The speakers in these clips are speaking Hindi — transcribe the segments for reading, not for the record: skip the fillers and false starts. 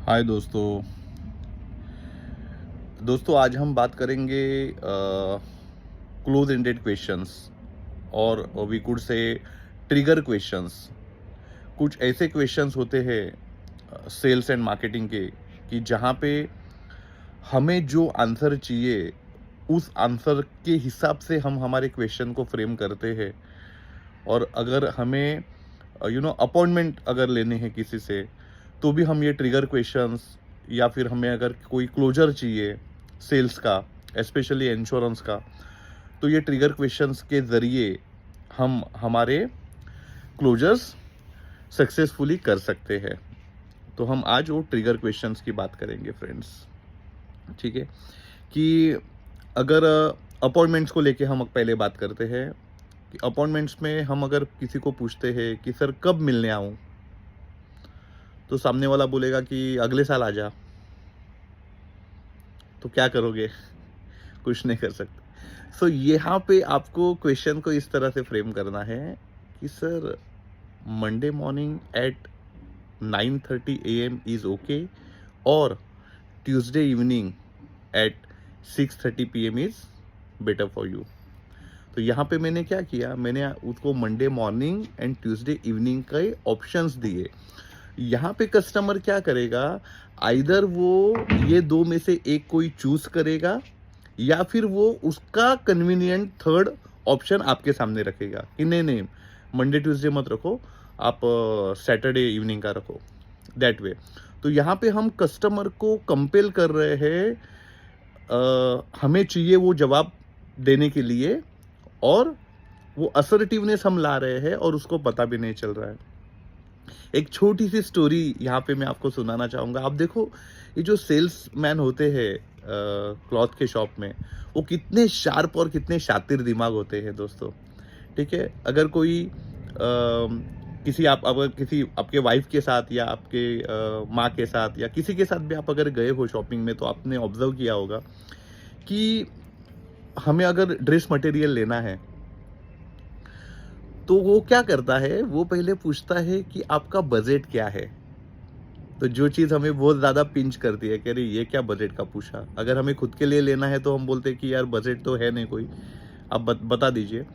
हाय दोस्तों। आज हम बात करेंगे क्लोज एंडेड क्वेश्चंस और we could say trigger questions. कुछ ऐसे क्वेश्चंस होते हैं सेल्स एंड मार्केटिंग के कि जहाँ पे हमें जो आंसर चाहिए उस आंसर के हिसाब से हम हमारे क्वेश्चन को फ्रेम करते हैं। और अगर हमें अपॉइंटमेंट अगर लेने हैं किसी से तो भी हम ये ट्रिगर क्वेश्चंस या फिर हमें अगर कोई क्लोजर चाहिए सेल्स का, स्पेशली इंश्योरेंस का, तो ये ट्रिगर क्वेश्चंस के ज़रिए हम हमारे क्लोजर्स सक्सेसफुली कर सकते हैं। तो हम आज वो ट्रिगर क्वेश्चंस की बात करेंगे फ्रेंड्स। ठीक है कि अगर अपॉइंटमेंट्स को लेके हम पहले बात करते हैं कि अपॉइंटमेंट्स में हम अगर किसी को पूछते हैं कि सर कब मिलने आऊँ, तो सामने वाला बोलेगा कि अगले साल आ जा। तो क्या करोगे? कुछ नहीं कर सकते। सो यहाँ पे आपको क्वेश्चन को इस तरह से फ्रेम करना है कि sir Monday morning at 9:30 AM is okay और Tuesday evening at 6:30 PM is better for you. तो यहाँ पे मैंने क्या किया, मैंने उसको Monday morning and Tuesday evening के ऑप्शंस दिए। यहाँ पे कस्टमर क्या करेगा, आइदर वो ये दो में से एक कोई चूज करेगा या फिर वो उसका कन्वीनियंट थर्ड ऑप्शन आपके सामने रखेगा कि नहीं नहीं मंडे ट्यूसडे मत रखो, आप सैटरडे इवनिंग का रखो, दैट वे। तो यहाँ पे हम कस्टमर को कंपेल कर रहे हैं, हमें चाहिए वो जवाब देने के लिए, और वो असर्टिवनेस हम ला रहे हैं और उसको पता भी नहीं चल रहा है। एक छोटी सी स्टोरी यहाँ पे मैं आपको सुनाना चाहूँगा। आप देखो, ये जो सेल्समैन होते हैं क्लॉथ के शॉप में, वो कितने शार्प और कितने शातिर दिमाग होते हैं दोस्तों। ठीक है, अगर कोई किसी आप अगर किसी आपके वाइफ के साथ या आपके माँ के साथ या किसी के साथ भी आप अगर गए हो शॉपिंग में, तो आपने ऑब्जर्व किया होगा कि हमें अगर ड्रेस मटेरियल लेना है तो वो क्या करता है, वो पहले पूछता है कि आपका बजट क्या है। तो जो चीज़ हमें बहुत ज़्यादा पिंच करती है कि अरे ये क्या बजट का पूछा। अगर हमें खुद के लिए लेना है तो हम बोलते हैं कि यार बजट तो है नहीं कोई, आप बता दीजिए।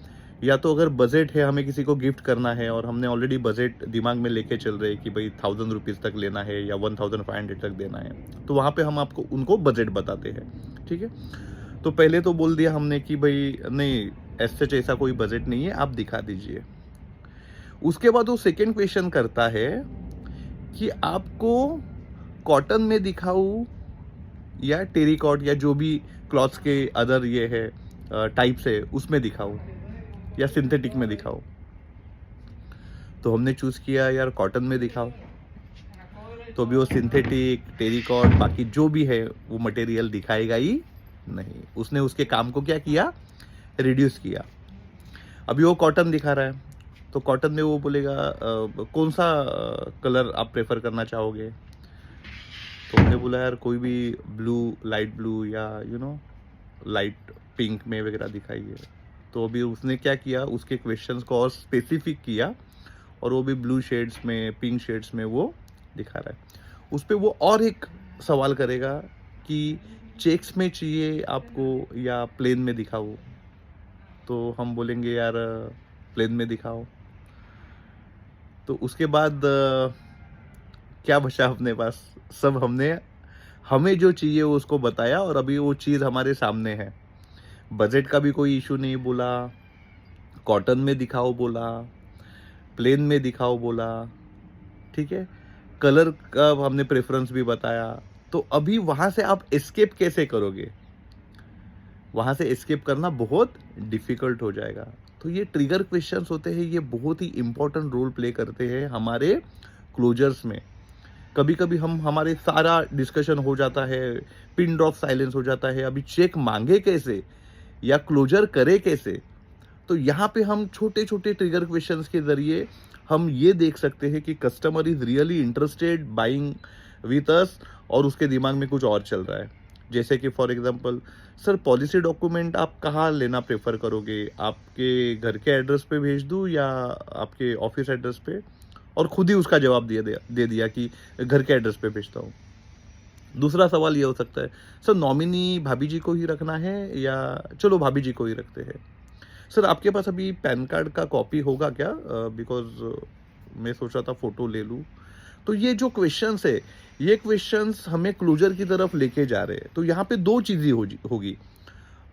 या तो अगर बजट है, हमें किसी को गिफ्ट करना है और हमने ऑलरेडी बजट दिमाग में लेके चल रहे हैं कि भाई 1000 रुपीज़ तक लेना है या 1500 तक देना है, तो वहाँ पे हम आपको उनको बजट बताते हैं। ठीक है, तो पहले तो बोल दिया हमने कि भाई नहीं, ऐसा कोई बजट नहीं है, आप दिखा दीजिए। उसके बाद वो सेकेंड क्वेश्चन करता है कि आपको कॉटन में दिखाऊं या टेरिकॉट या जो भी क्लॉथ्स के अदर ये है टाइप्स है उसमें दिखाऊं या सिंथेटिक में दिखाऊं। तो हमने चूज किया यार कॉटन में दिखाओ। तो अभी वो सिंथेटिक, टेरिकॉट, बाकी जो भी है वो मटेरियल दिखाएगा ही नहीं। उसने उसके काम को क्या किया, रिड्यूस किया। अभी वो कॉटन दिखा रहा है, तो कॉटन में वो बोलेगा कौन सा कलर आप प्रेफर करना चाहोगे। तो हमने बोला यार कोई भी ब्लू, लाइट ब्लू या लाइट पिंक में वगैरह दिखाइए। तो अभी उसने क्या किया, उसके क्वेश्चंस को और स्पेसिफिक किया और वो भी ब्लू शेड्स में, पिंक शेड्स में वो दिखा रहा है। उस पर वो और एक सवाल करेगा कि चेक्स में चाहिए आपको या प्लेन में दिखाऊँ। तो हम बोलेंगे यार प्लेन में दिखाओ। तो उसके बाद क्या बचा अपने पास, सब हमने हमें जो चाहिए वो उसको बताया और अभी वो चीज़ हमारे सामने है। बजट का भी कोई इशू नहीं बोला, कॉटन में दिखाओ बोला, प्लेन में दिखाओ बोला। ठीक है, कलर का हमने प्रेफरेंस भी बताया। तो अभी वहाँ से आप एस्केप कैसे करोगे, वहाँ से एस्केप करना बहुत डिफ़िकल्ट हो जाएगा। तो ये ट्रिगर क्वेश्चंस होते हैं, ये बहुत ही इंपॉर्टेंट रोल प्ले करते हैं हमारे क्लोजर्स में। कभी कभी हमारे सारा डिस्कशन हो जाता है, पिन ड्रॉप साइलेंस हो जाता है, अभी चेक मांगे कैसे या क्लोजर करे कैसे। तो यहाँ पे हम छोटे छोटे ट्रिगर क्वेश्चंस के जरिए हम ये देख सकते हैं कि customer is really interested buying with us और उसके दिमाग में कुछ और चल रहा है। जैसे कि for example, sir policy document आप कहाँ लेना प्रेफर करोगे, आपके घर के एड्रेस पे भेज दूँ या आपके ऑफिस एड्रेस पे। और खुद ही उसका जवाब दे दिया कि घर के एड्रेस पे भेजता हूँ। दूसरा सवाल ये हो सकता है, सर नॉमिनी भाभी जी को ही रखना है या चलो भाभी जी को ही रखते हैं। सर आपके पास अभी पैन कार्ड का कॉपी होगा क्या? बिकॉज़ मैं सोच रहा था फ़ोटो ले लूँ। तो ये जो क्वेश्चंस है, ये क्वेश्चंस हमें क्लोज़र की तरफ लेके जा रहे हैं। तो यहाँ पे 2 चीज़ें होगी।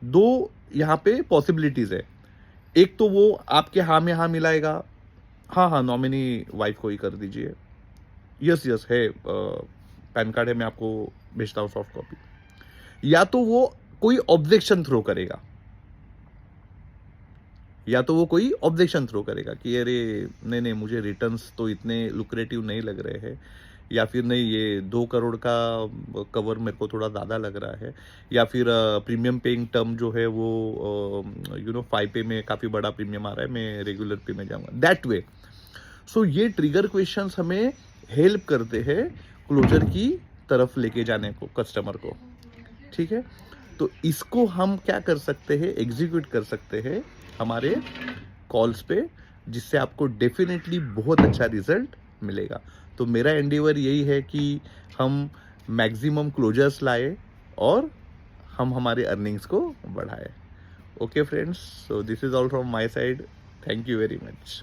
2 यहाँ पे पॉसिबिलिटीज़ है। एक तो वो आपके हाँ में हाँ मिलाएगा, हाँ, हाँ, नॉमिनी वाइफ़ को ही कर दीजिए। यस, यस है, पैन कार्ड है, मैं आपको भेजता हूँ सॉफ्ट कॉपी। या तो वो कोई ऑब्जेक्शन थ्रो करेगा, या तो वो कोई ऑब्जेक्शन थ्रो करेगा कि अरे नहीं नहीं, मुझे रिटर्न्स तो इतने लुक्रेटिव नहीं लग रहे हैं, या फिर नहीं ये 2 करोड़ का कवर मेरे को थोड़ा ज़्यादा लग रहा है, या फिर प्रीमियम पेइंग टर्म जो है वो 5 पे में काफ़ी बड़ा प्रीमियम आ रहा है, मैं रेगुलर पे में जाऊँगा, दैट वे। सो ये ट्रिगर क्वेश्चंस हमें हेल्प करते हैं क्लोजर की तरफ लेके जाने को कस्टमर को। ठीक है, तो इसको हम क्या कर सकते हैं, एग्जीक्यूट कर सकते हैं हमारे कॉल्स पे, जिससे आपको डेफिनेटली बहुत अच्छा रिजल्ट मिलेगा। तो मेरा एंडेवर यही है कि हम मैक्सिमम क्लोजर्स लाए और हम हमारे अर्निंग्स को बढ़ाए। Okay friends, so this is all from my side. Thank you very much.